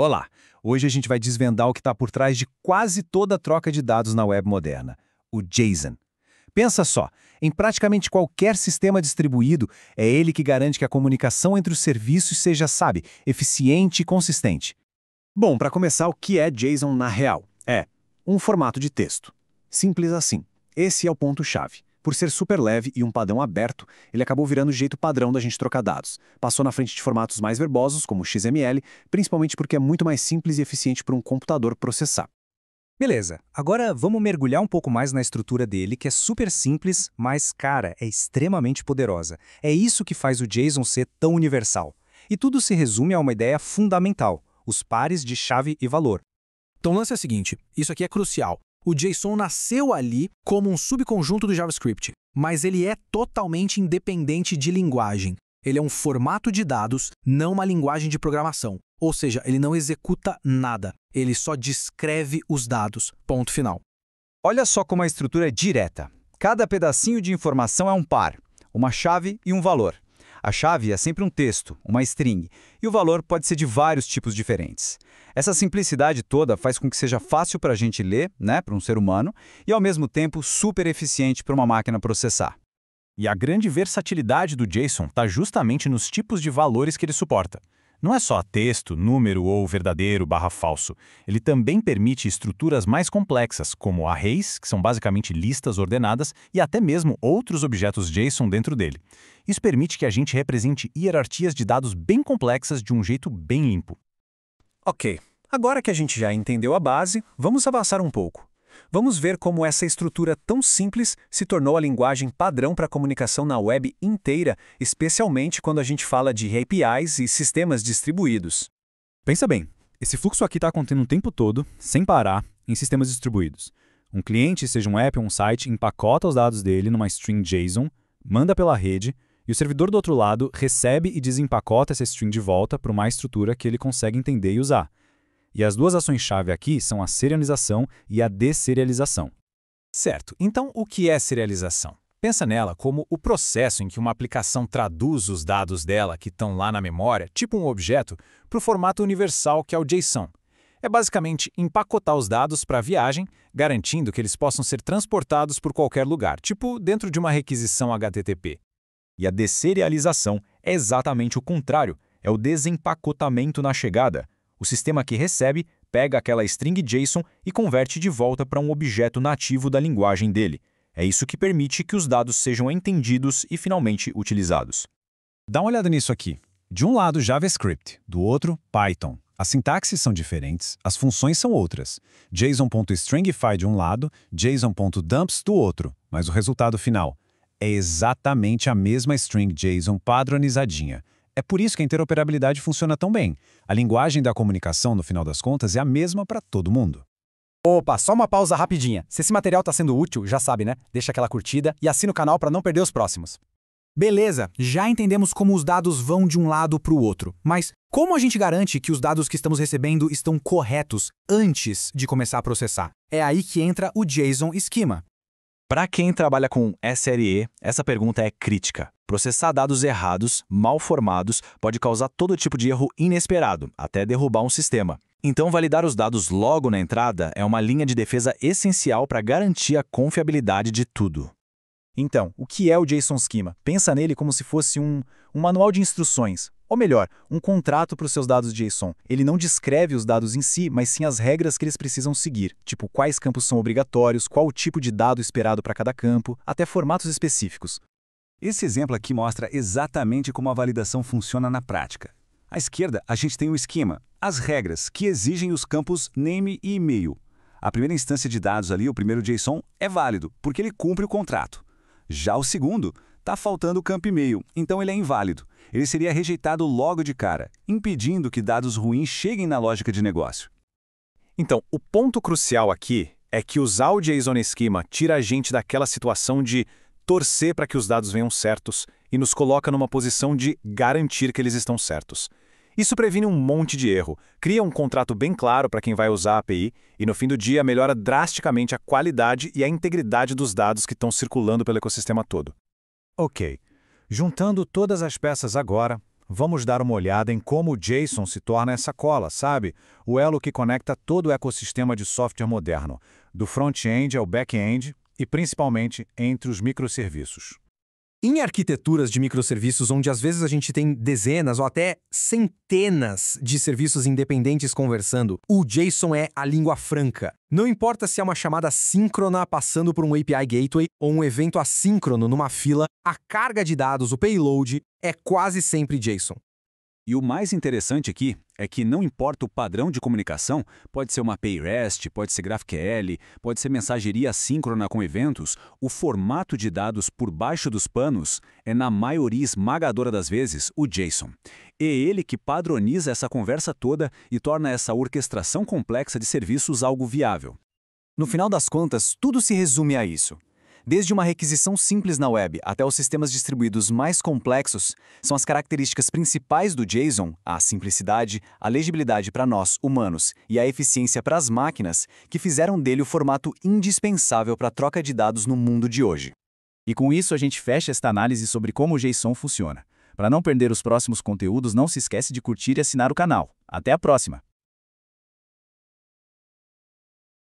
Olá! Hoje a gente vai desvendar o que está por trás de quase toda a troca de dados na web moderna, o JSON. Pensa só, em praticamente qualquer sistema distribuído, é ele que garante que a comunicação entre os serviços seja, eficiente e consistente. Bom, para começar, o que é JSON na real? É um formato de texto. Simples assim. Esse é o ponto-chave. Por ser super leve e um padrão aberto, ele acabou virando o jeito padrão da gente trocar dados. Passou na frente de formatos mais verbosos, como o XML, principalmente porque é muito mais simples e eficiente para um computador processar. Beleza, agora vamos mergulhar um pouco mais na estrutura dele, que é super simples, mas, cara, é extremamente poderosa. É isso que faz o JSON ser tão universal. E tudo se resume a uma ideia fundamental: os pares de chave e valor. Então o lance é o seguinte, isso aqui é crucial. O JSON nasceu ali como um subconjunto do JavaScript, mas ele é totalmente independente de linguagem. Ele é um formato de dados, não uma linguagem de programação. Ou seja, ele não executa nada. Ele só descreve os dados. Ponto final. Olha só como a estrutura é direta. Cada pedacinho de informação é um par, uma chave e um valor. A chave é sempre um texto, uma string, e o valor pode ser de vários tipos diferentes. Essa simplicidade toda faz com que seja fácil para a gente ler, para um ser humano, e ao mesmo tempo super eficiente para uma máquina processar. E a grande versatilidade do JSON está justamente nos tipos de valores que ele suporta. Não é só texto, número ou verdadeiro / falso. Ele também permite estruturas mais complexas, como arrays, que são basicamente listas ordenadas, e até mesmo outros objetos JSON dentro dele. Isso permite que a gente represente hierarquias de dados bem complexas de um jeito bem limpo. Ok, agora que a gente já entendeu a base, vamos avançar um pouco. Vamos ver como essa estrutura tão simples se tornou a linguagem padrão para a comunicação na web inteira, especialmente quando a gente fala de APIs e sistemas distribuídos. Pensa bem, esse fluxo aqui está acontecendo o tempo todo, sem parar, em sistemas distribuídos. Um cliente, seja um app ou um site, empacota os dados dele numa string JSON, manda pela rede, e o servidor do outro lado recebe e desempacota essa string de volta para uma estrutura que ele consegue entender e usar. E as duas ações-chave aqui são a serialização e a desserialização. Certo, então o que é serialização? Pensa nela como o processo em que uma aplicação traduz os dados dela que estão lá na memória, tipo um objeto, para o formato universal que é o JSON. É basicamente empacotar os dados para a viagem, garantindo que eles possam ser transportados por qualquer lugar, tipo dentro de uma requisição HTTP. E a desserialização é exatamente o contrário, é o desempacotamento na chegada. O sistema que recebe pega aquela string JSON e converte de volta para um objeto nativo da linguagem dele. É isso que permite que os dados sejam entendidos e finalmente utilizados. Dá uma olhada nisso aqui. De um lado, JavaScript, do outro, Python. As sintaxes são diferentes, as funções são outras. JSON.stringify de um lado, JSON.dumps do outro, mas o resultado final é exatamente a mesma string JSON padronizadinha. É por isso que a interoperabilidade funciona tão bem. A linguagem da comunicação, no final das contas, é a mesma para todo mundo. Opa, só uma pausa rapidinha. Se esse material está sendo útil, já sabe, né? Deixa aquela curtida e assina o canal para não perder os próximos. Beleza, já entendemos como os dados vão de um lado para o outro. Mas como a gente garante que os dados que estamos recebendo estão corretos antes de começar a processar? É aí que entra o JSON Schema. Para quem trabalha com SRE, essa pergunta é crítica. Processar dados errados, mal formados, pode causar todo tipo de erro inesperado, até derrubar um sistema. Então, validar os dados logo na entrada é uma linha de defesa essencial para garantir a confiabilidade de tudo. Então, o que é o JSON Schema? Pensa nele como se fosse um manual de instruções. Ou melhor, um contrato para os seus dados JSON. Ele não descreve os dados em si, mas sim as regras que eles precisam seguir, tipo quais campos são obrigatórios, qual o tipo de dado esperado para cada campo, até formatos específicos. Esse exemplo aqui mostra exatamente como a validação funciona na prática. À esquerda, a gente tem o esquema, as regras que exigem os campos name e e-mail. A primeira instância de dados ali, o primeiro JSON, é válido, porque ele cumpre o contrato. Já o segundo, está faltando o campo e-mail, então ele é inválido. Ele seria rejeitado logo de cara, impedindo que dados ruins cheguem na lógica de negócio. Então, o ponto crucial aqui é que usar o JSON Schema tira a gente daquela situação de torcer para que os dados venham certos e nos coloca numa posição de garantir que eles estão certos. Isso previne um monte de erro, cria um contrato bem claro para quem vai usar a API e, no fim do dia, melhora drasticamente a qualidade e a integridade dos dados que estão circulando pelo ecossistema todo. Ok. Juntando todas as peças agora, vamos dar uma olhada em como o JSON se torna essa cola, sabe? O elo que conecta todo o ecossistema de software moderno, do front-end ao back-end e principalmente entre os microserviços. Em arquiteturas de microserviços, onde às vezes a gente tem dezenas ou até centenas de serviços independentes conversando, o JSON é a língua franca. Não importa se é uma chamada síncrona passando por um API Gateway ou um evento assíncrono numa fila, a carga de dados, o payload, é quase sempre JSON. E o mais interessante aqui é que não importa o padrão de comunicação, pode ser uma API REST, pode ser GraphQL, pode ser mensageria assíncrona com eventos, o formato de dados por baixo dos panos é, na maioria esmagadora das vezes, o JSON. É ele que padroniza essa conversa toda e torna essa orquestração complexa de serviços algo viável. No final das contas, tudo se resume a isso. Desde uma requisição simples na web até os sistemas distribuídos mais complexos, são as características principais do JSON, a simplicidade, a legibilidade para nós, humanos, e a eficiência para as máquinas, que fizeram dele o formato indispensável para a troca de dados no mundo de hoje. E com isso a gente fecha esta análise sobre como o JSON funciona. Para não perder os próximos conteúdos, não se esquece de curtir e assinar o canal. Até a próxima!